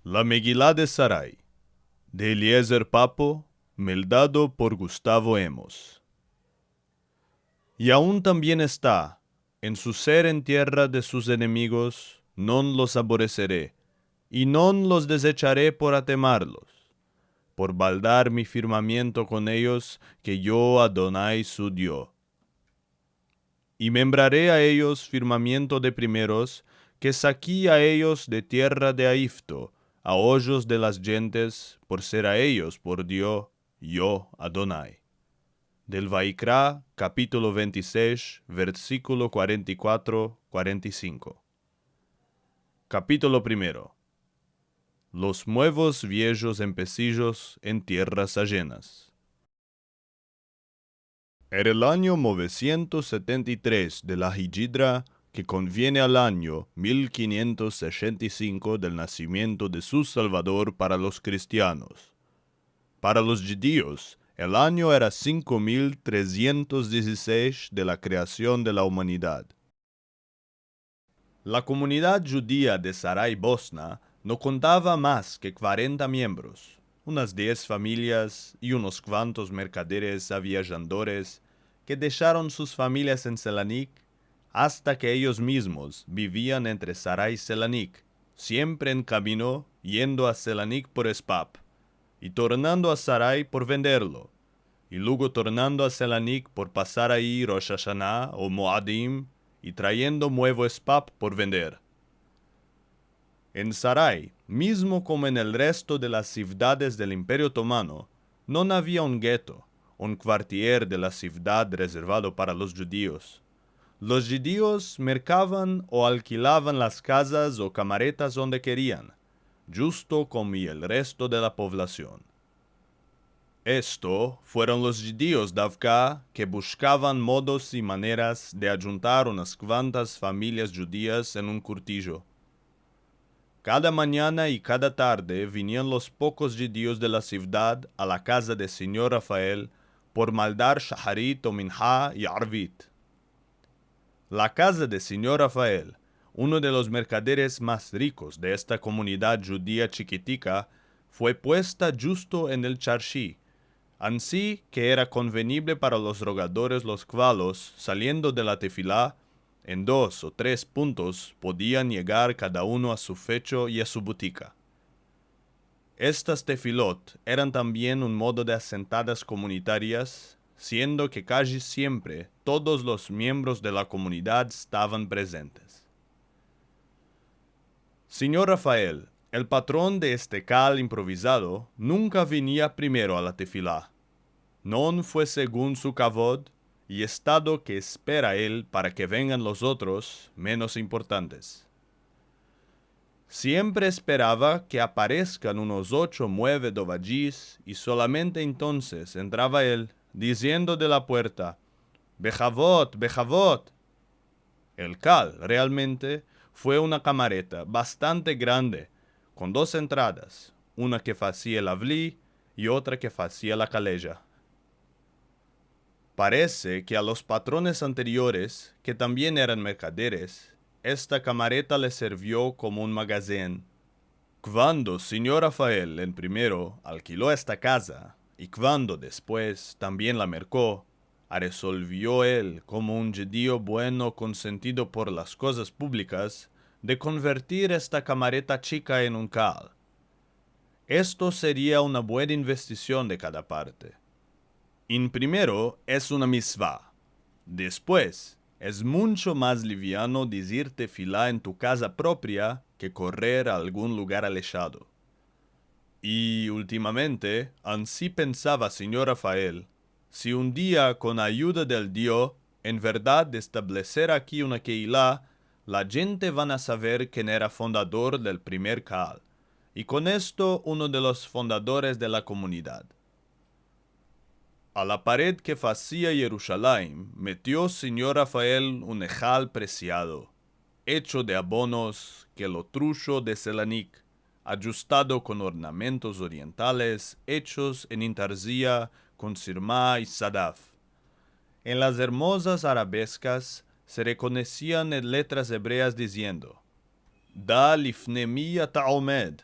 La Megilá de Sarai, de Eliezer Papo, meldado por Gustavo Hemos. Y aún también está, en su ser en tierra de sus enemigos, non los aborreceré, y non los desecharé por atemarlos, por baldar mi firmamiento con ellos, que yo Adonai su Dios. Y membraré a ellos firmamiento de primeros, que saquí a ellos de tierra de Egipto, a hoyos de las gentes, por ser a ellos por Dios, yo Adonai. Del Vaikra, capítulo 26, versículo 44-45. Capítulo primero. Los nuevos viejos empecillos en tierras ajenas. Era el año 973 de la Hijra, que conviene al año 1565 del nacimiento de su Salvador para los cristianos. Para los judíos, el año era 5316 de la creación de la humanidad. La comunidad judía de Sarai Bosna no contaba más que 40 miembros, unas 10 familias y unos cuantos mercaderes avialladores que dejaron sus familias en Selanik hasta que ellos mismos vivían entre Sarai y Selanik, siempre en camino yendo a Selanik por Espap y tornando a Sarai por venderlo, y luego tornando a Selanik por pasar ahí Rosh Hashanah o Moadim y trayendo nuevo Espap por vender. En Sarai, mismo como en el resto de las ciudades del Imperio Otomano, no había un gueto, un cuartier de la ciudad reservado para los judíos. Los judíos mercaban o alquilaban las casas o camaretas donde querían, justo como el resto de la población. Esto fueron los judíos de Avka que buscaban modos y maneras de ayuntar unas cuantas familias judías en un curtillo. Cada mañana y cada tarde venían los pocos judíos de la ciudad a la casa del señor Rafael por maldar shaharit o minha y arvit. La casa del señor Rafael, uno de los mercaderes más ricos de esta comunidad judía chiquitica, fue puesta justo en el charshi, así que era convenible para los rogadores los cuales, saliendo de la tefilá, en 2 o 3 puntos podían llegar cada uno a su fecho y a su butica. Estas tefilot eran también un modo de asentadas comunitarias, siendo que casi siempre todos los miembros de la comunidad estaban presentes. Señor Rafael, el patrón de este cal improvisado, nunca venía primero a la tefilá. Non fue según su kavod y estado que espera él para que vengan los otros menos importantes. Siempre esperaba que aparezcan unos 8 o 9 dovallís y solamente entonces entraba él, diciendo de la puerta, «Bejavot, bejavot». El cal realmente fue una camareta bastante grande, con 2 entradas, una que hacía el avlí y otra que hacía la caleja. Parece que a los patrones anteriores, que también eran mercaderes, esta camareta les sirvió como un magazín. Cuando señor Rafael en primero alquiló esta casa, y cuando después también la mercó, resolvió él, como un judío bueno consentido por las cosas públicas, de convertir esta camareta chica en un cal. Esto sería una buena investigación de cada parte. En primero es una misvá. Después, es mucho más liviano decir tefilá en tu casa propia que correr a algún lugar alejado. Y últimamente, así pensaba señor Rafael, si un día con ayuda del Dios, en verdad establecer aquí una keilah, la gente van a saber quién era fundador del primer cal, y con esto uno de los fundadores de la comunidad. A la pared que hacía Jerusalén metió señor Rafael un ejal preciado, hecho de abonos que lo trujo de Selanik, ajustado con ornamentos orientales hechos en intarzía con sirma y sadaf. En las hermosas arabescas se reconocían en letras hebreas diciendo, Da lifnemi ta'omed,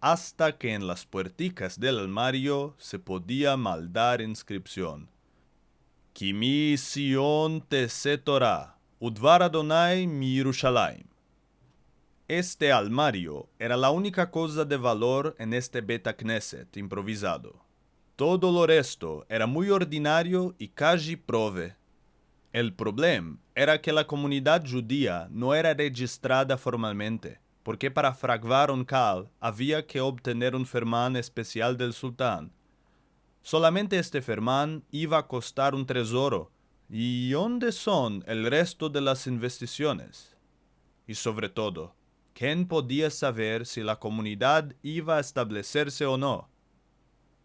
hasta que en las puerticas del armario se podía maldar inscripción: Kimi Sion Tese Torah, Udvar Adonai mi Yerushalayim. Este armario era la única cosa de valor en este Bet Knesset improvisado. Todo lo resto era muy ordinario y casi prove. El problema era que la comunidad judía no era registrada formalmente, porque para fraguar un cal había que obtener un fermán especial del sultán. Solamente este fermán iba a costar un tesoro. ¿Y dónde son el resto de las investigaciones? Y sobre todo, ¿quién podía saber si la comunidad iba a establecerse o no?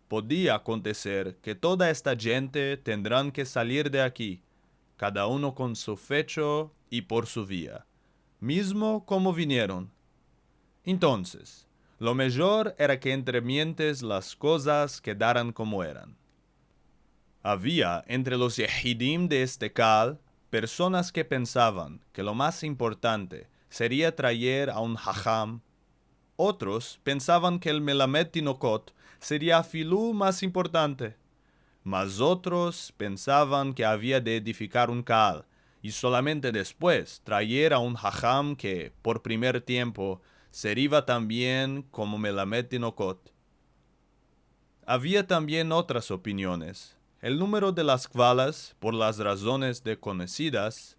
Podía acontecer que toda esta gente tendrán que salir de aquí, cada uno con su fecho y por su vía, mismo como vinieron. Entonces, lo mejor era que entre mientes las cosas quedaran como eran. Había entre los yehidim de este cal personas que pensaban que lo más importante sería traer a un hajam. Otros pensaban que el melamed tinokot sería afilú más importante. Mas otros pensaban que había de edificar un cal y solamente después traer a un hajam que, por primer tiempo, sería también como melamed tinokot. Había también otras opiniones. El número de las kvalas, por las razones desconocidas,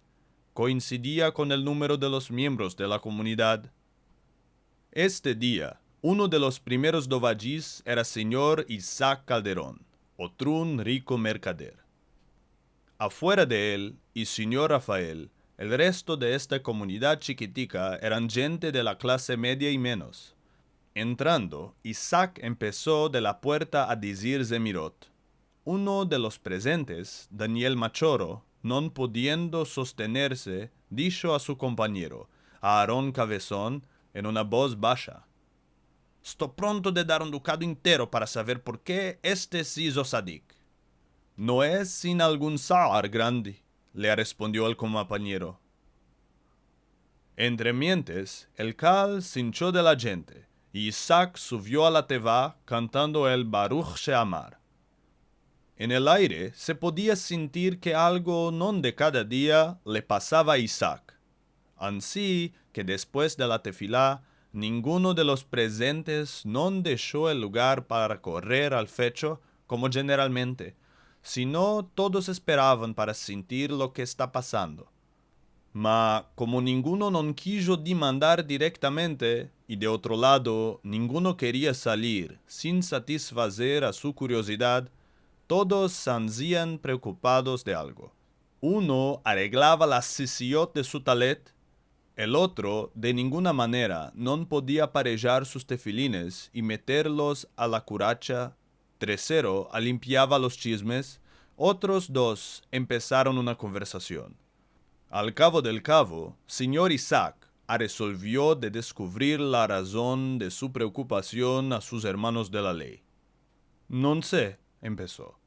coincidía con el número de los miembros de la comunidad. Este día, uno de los primeros dovadís era señor Isaac Calderón, otrún rico mercader. Afuera de él y señor Rafael, el resto de esta comunidad chiquitica eran gente de la clase media y menos. Entrando, Isaac empezó de la puerta a decir Zemirot. Uno de los presentes, Daniel Machoro, no pudiendo sostenerse, dijo a su compañero, a Aarón Cabezón, en una voz baja: «Estoy pronto de dar un ducado entero para saber por qué este se hizo sadik». «No es sin algún zahar grande», le respondió el compañero. Entre mientes, el cal se hinchó de la gente, y Isaac subió a la teva cantando el Baruch Sheamar. En el aire se podía sentir que algo non de cada día le pasaba a Isaac. Así que después de la tefilá, ninguno de los presentes non dejó el lugar para correr al fecho como generalmente, sino todos esperaban para sentir lo que está pasando. Ma como ninguno non quiso demandar directamente, y de otro lado ninguno quería salir sin satisfacer a su curiosidad, todos sanzían preocupados de algo. Uno arreglaba la sisiot de su talet, el otro de ninguna manera no podía aparellar sus tefilines y meterlos a la curacha. Tercero limpiaba los chismes. Otros dos empezaron una conversación. Al cabo del cabo, señor Isaac resolvió de descubrir la razón de su preocupación a sus hermanos de la ley. «No sé», empezó.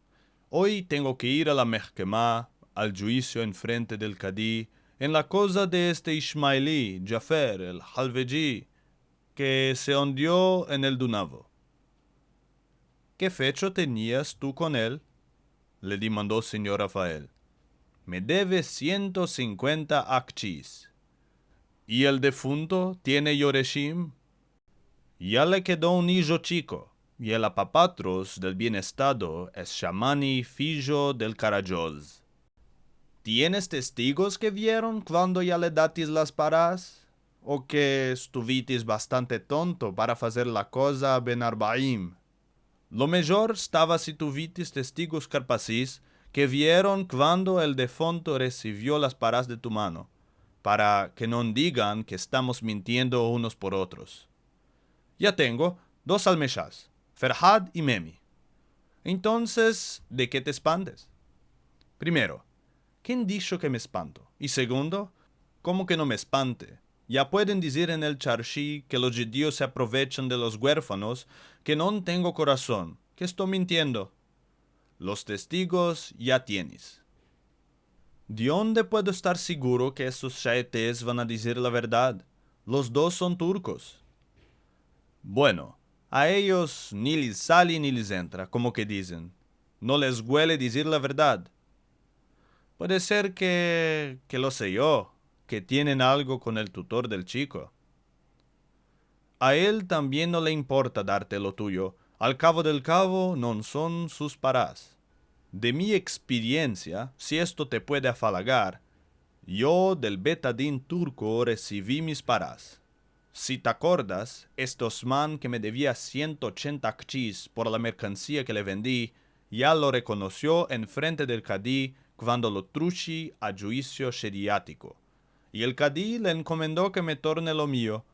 «Hoy tengo que ir a la mehkemá, al juicio en frente del cadí, en la cosa de este Ismaelí, Jafer, el Halvejí, que se hundió en el Dunavo». «¿Qué fecho tenías tú con él?», le demandó señor Rafael. «Me debe 150 akchis». «¿Y el defunto tiene yoreshim?». «Ya le quedó un hijo chico, y el apapatros del bienestado es Shamani, fillo del Karajoz». «¿Tienes testigos que vieron cuando ya le datis las paras? ¿O que estuvitis bastante tonto para hacer la cosa ben arbaim? Lo mejor estaba si tuvitis testigos carpacís que vieron cuando el defunto recibió las paras de tu mano, para que no digan que estamos mintiendo unos por otros». «Ya tengo 2 almeshas, Ferhad y Memi». «Entonces, ¿de qué te espantes?». «Primero, ¿quién dijo que me espanto? Y segundo, ¿cómo que no me espante? Ya pueden decir en el charshi que los judíos se aprovechan de los huérfanos, que no tengo corazón, que estoy mintiendo. Los testigos ya tienes». «¿De dónde puedo estar seguro que esos shaetes van a decir la verdad? Los dos son turcos». «Bueno, A ellos ni les sale ni les entra, como que dicen. No les huele decir la verdad. Puede ser que lo sé yo, que tienen algo con el tutor del chico. A él también no le importa darte lo tuyo. Al cabo del cabo, no son sus parás. De mi experiencia, si esto te puede afalagar, yo del betadín turco recibí mis parás. Si te acordas, este Osman que me debía 180 kchis por la mercancía que le vendí, ya lo reconoció en frente del cadí cuando lo truchi a juicio sheriático. Y el cadí le encomendó que me torne lo mío.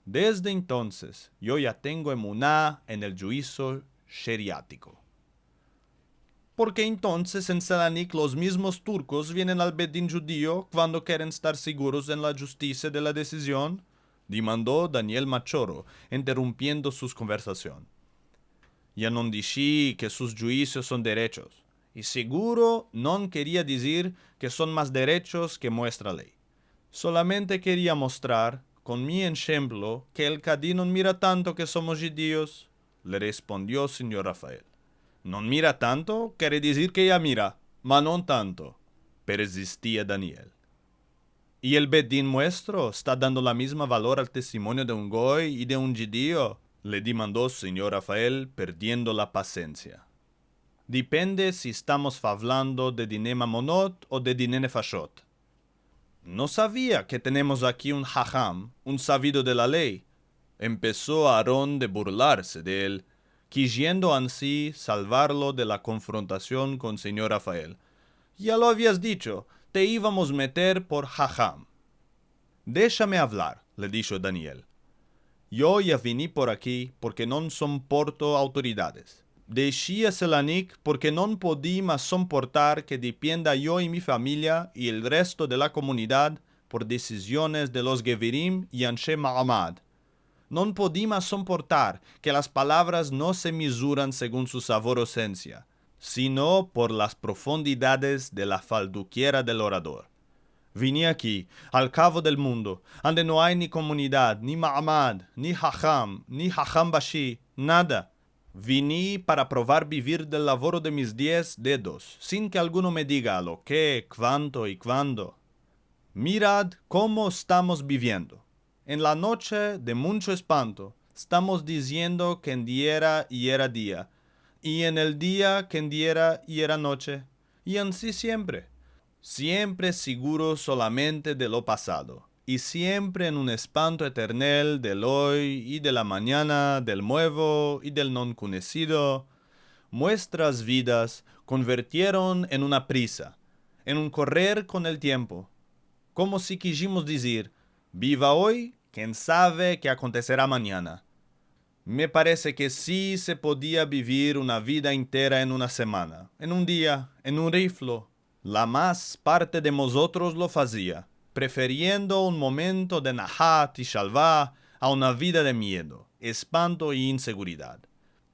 Desde entonces, yo ya tengo emuná en el juicio sheriático. Porque entonces en Selanik los mismos turcos vienen al bedín judío cuando quieren estar seguros en la justicia de la decisión, demandó Daniel Machoro, interrumpiendo su conversación. Ya no dije que sus juicios son derechos, y seguro no quería decir que son más derechos que nuestra ley. Solamente quería mostrar, con mi ejemplo, que el cadí no mira tanto que somos judíos, le respondió señor Rafael. No mira tanto, quiere decir que ya mira, mas no tanto, persistía Daniel. ¿Y el bedín nuestro está dando la misma valor al testimonio de un goy y de un judío? Le demandó señor Rafael, perdiendo la paciencia. Depende si estamos hablando de Dine Mamonot o de Dine Nefashot. No sabía que tenemos aquí un hajam, un sabido de la ley. Empezó Aarón de burlarse de él, quisiendo así salvarlo de la confrontación con señor Rafael. Ya lo habías dicho, te íbamos a meter por hajam. Déjame hablar, le dijo Daniel. Yo ya vine por aquí porque no soporto autoridades. Deixé a Selanik porque no podía más soportar que dependa yo y mi familia y el resto de la comunidad por decisiones de los Gevirim y Anshe Ma'amad. No podía más soportar que las palabras no se mesuran según su sabor o esencia, sino por las profundidades de la falduquiera del orador. Vine aquí, al cabo del mundo, donde no hay ni comunidad, ni Ma'amad, ni Hacham Bashi, nada. Vine para probar vivir del laboro de mis 10 dedos, sin que alguno me diga lo qué, cuánto y cuándo. Mirad cómo estamos viviendo. En la noche de mucho espanto, estamos diciendo que en día era día, y en el día que en día era noche, y así siempre. Siempre seguro solamente de lo pasado, y siempre en un espanto eternel del hoy y de la mañana, del nuevo y del non conocido. Nuestras vidas convirtieron en una prisa, en un correr con el tiempo, como si quisimos decir, viva hoy, quién sabe qué acontecerá mañana. Me parece que sí se podía vivir una vida entera en una semana, en un día, en un riflo. La más parte de nosotros lo hacía, prefiriendo un momento de nahat y shalvá a una vida de miedo, espanto y inseguridad.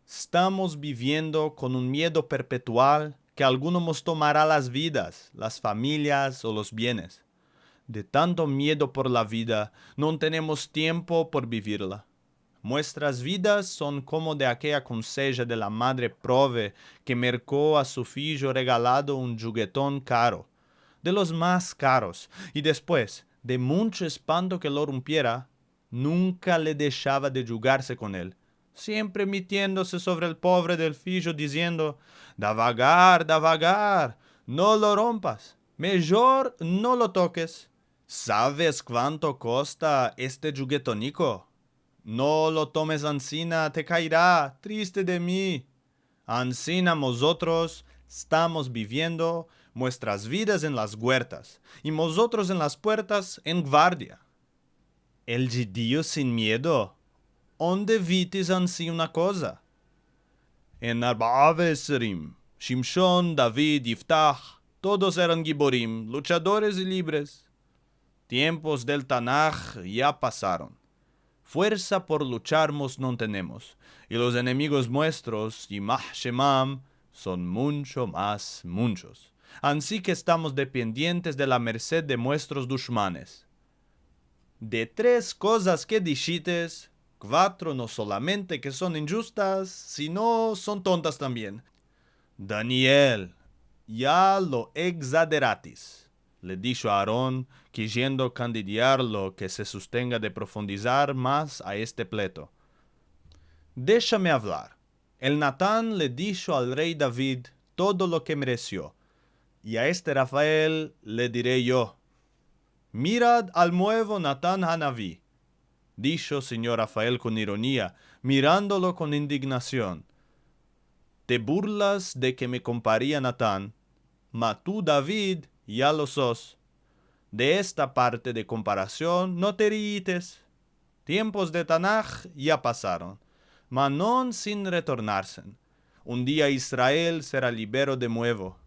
Estamos viviendo con un miedo perpetual que alguno nos tomará las vidas, las familias o los bienes. De tanto miedo por la vida, no tenemos tiempo por vivirla. Nuestras vidas son como de aquella consella de la madre prove que mercó a su filho regalado un juguetón caro, de los más caros, y después, de mucho espanto que lo rompiera, nunca le dejaba de jugarse con él, siempre metiéndose sobre el pobre del filho diciendo, da vagar, no lo rompas, mejor no lo toques. ¿Sabes cuánto costa este juguetonico? No lo tomes ansina, te caerá, triste de mí. Ansina nosotros estamos viviendo nuestras vidas en las huertas, y nosotros en las puertas en guardia. El judío sin miedo. ¿Dónde vites ansí una cosa? En Arba'a Ve'esrim, Shimshon, David, Yiftach, todos eran giborim, luchadores y libres. Tiempos del Tanaj ya pasaron. Fuerza por lucharmos no tenemos, y los enemigos nuestros, Yimach Shemam, son muchos. Así que estamos dependientes de la merced de nuestros dushmanes. De 3 cosas que dijiste, 4 no solamente que son injustas, sino son tontas también. Daniel, ya lo exageratis, le dijo a Aarón, queriendo candidiarlo que se sostenga de profundizar más a este pleito. Déjame hablar. El Natán le dijo al rey David todo lo que mereció, y a este Rafael le diré yo. Mirad al nuevo Natán Hanaví, dijo señor Rafael con ironía, mirándolo con indignación. Te burlas de que me comparé a Natán, mas tú, David, ya lo sos. De esta parte de comparación no te ríes. Tiempos de Tanaj ya pasaron, mas non sin retornarse. Un día Israel será libero de nuevo.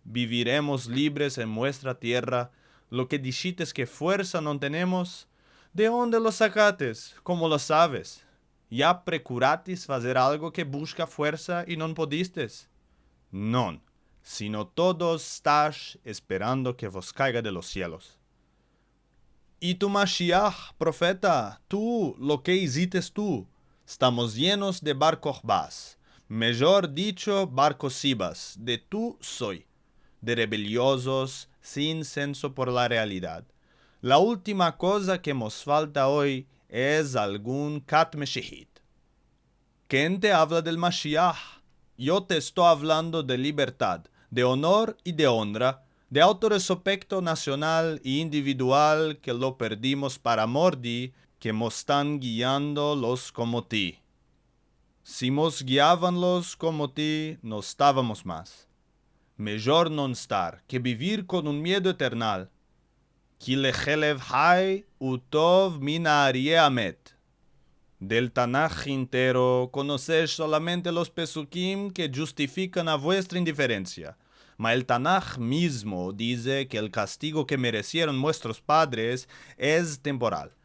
Viviremos libres en nuestra tierra. Lo que dijites que fuerza no tenemos, ¿de dónde lo sacates? ¿Cómo lo sabes? ¿Ya procuratis fazer algo que busca fuerza y non podistes? Non, sino todos estás esperando que vos caiga de los cielos. Y tu Mashiach, profeta, tú, lo que hicites tú, estamos llenos de bar Kochbas, mejor dicho, bar Kosibas, de tú soy, de rebeliosos, sin senso por la realidad. La última cosa que nos falta hoy es algún Kat Meshihit. ¿Quién te habla del Mashiach? Yo te estoy hablando de libertad, de honor y de honra, de autorrespecto nacional e individual que lo perdimos para mordi, que nos están guiando los como ti. Si nos guiaban los como ti, no estábamos más. Mejor no estar que vivir con un miedo eternal. Ki lechelev hai utov mina arie amet. Del Tanaj entero conocer solamente los pesukim que justifican a vuestra indiferencia. Mas el Tanaj mismo dice que el castigo que merecieron nuestros padres es temporal,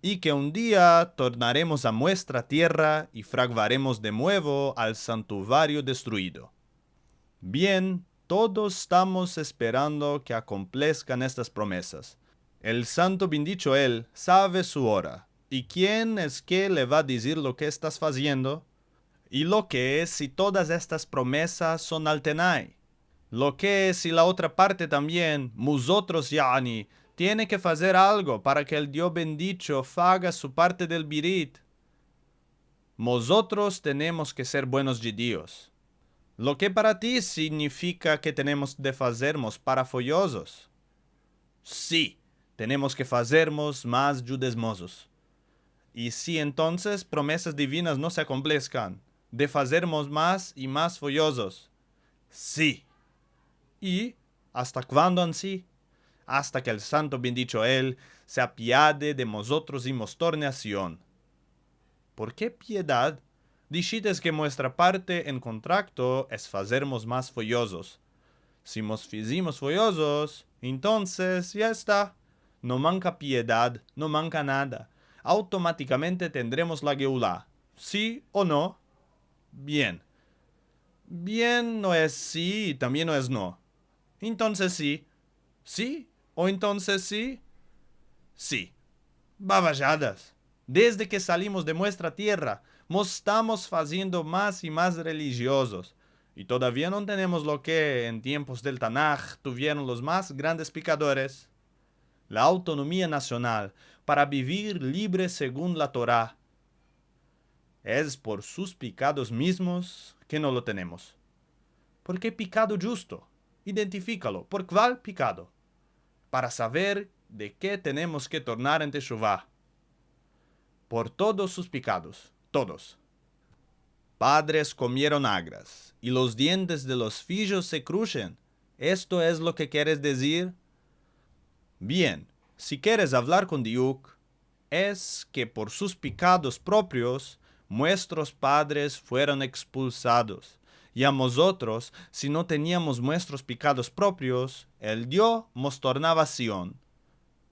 y que un día tornaremos a nuestra tierra y fraguaremos de nuevo al santuario destruido. Bien, todos estamos esperando que acomplezcan estas promesas. El santo bendito él sabe su hora. ¿Y quién es que le va a decir lo que estás haciendo? ¿Y lo que es si todas estas promesas son al Tenai? Lo que es si la otra parte también, nosotros yani, tiene que hacer algo para que el Dios bendito haga su parte del birit. Nosotros tenemos que ser buenos judíos. Lo que para ti significa que tenemos de hacernos parafollosos. Sí, tenemos que hacernos más judesmosos. Y si entonces promesas divinas no se acomplezcan, de hacernos más y más follosos. Sí. ¿Y hasta cuándo así? Hasta que el santo bendito él se apiade de nosotros y nos torne a Sion. ¿Por qué piedad? Dijites que nuestra parte en contrato es hacernos más follosos. Si nos fizimos follosos, entonces ya está. No manca piedad, no manca nada. Automáticamente tendremos la Geulá. ¿Sí o no? Bien. Bien no es sí y también no es no. Entonces sí. ¿Sí? ¿O entonces sí? Sí. Babajadas. Desde que salimos de nuestra tierra, nos estamos haciendo más y más religiosos. Y todavía no tenemos lo que en tiempos del Tanaj tuvieron los más grandes pecadores. La autonomía nacional para vivir libre según la Torá. Es por sus pecados mismos que no lo tenemos. ¿Por qué pecado justo? Identifícalo. ¿Por cuál pecado? Para saber de qué tenemos que tornar en Teshuvá. Por todos sus pecados, todos. Padres comieron agras, y los dientes de los fillos se crujen. ¿Esto es lo que quieres decir? Bien, si quieres hablar con Diuk, es que por sus pecados propios, nuestros padres fueron expulsados. Y a nosotros, si no teníamos nuestros pecados propios, el Dios nos tornaba a Sion.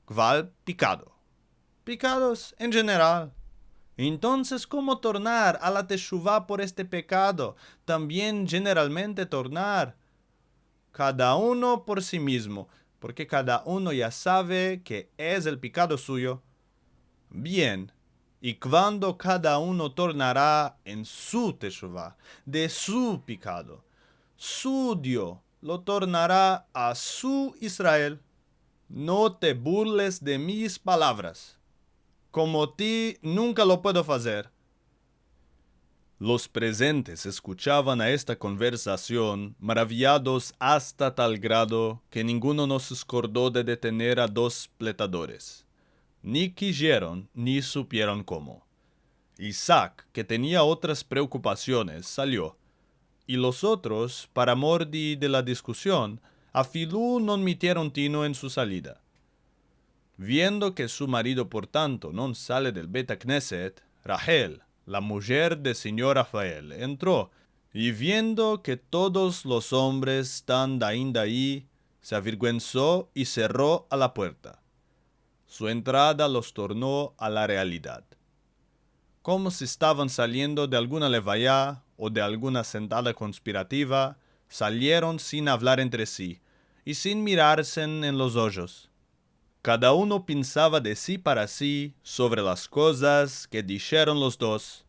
¿Cuál pecado? Pecados en general. Entonces, ¿cómo tornar a la teshuvá por este pecado? También generalmente tornar. Cada uno por sí mismo, porque cada uno ya sabe que es el pecado suyo. Bien, Y cuando cada uno tornará en su teshuvá, de su pecado, su Dios lo tornará a su Israel. No te burles de mis palabras. Como ti nunca lo puedo hacer. Los presentes escuchaban a esta conversación, maravillados hasta tal grado que ninguno nos escordó de detener a dos pletadores. Ni quisieron ni supieron cómo. Isaac, que tenía otras preocupaciones, salió, y los otros, para mordi de la discusión, a Filú no metieron tino en su salida. Viendo que su marido por tanto no sale del Beta Knesset, Rachel, la mujer de señor Rafael, entró, y viendo que todos los hombres están ahí, se avergüenzó y cerró a la puerta. Su entrada los tornó a la realidad. Como si estaban saliendo de alguna levaya o de alguna sentada conspirativa, salieron sin hablar entre sí y sin mirarse en los ojos. Cada uno pensaba de sí para sí sobre las cosas que dijeron los dos.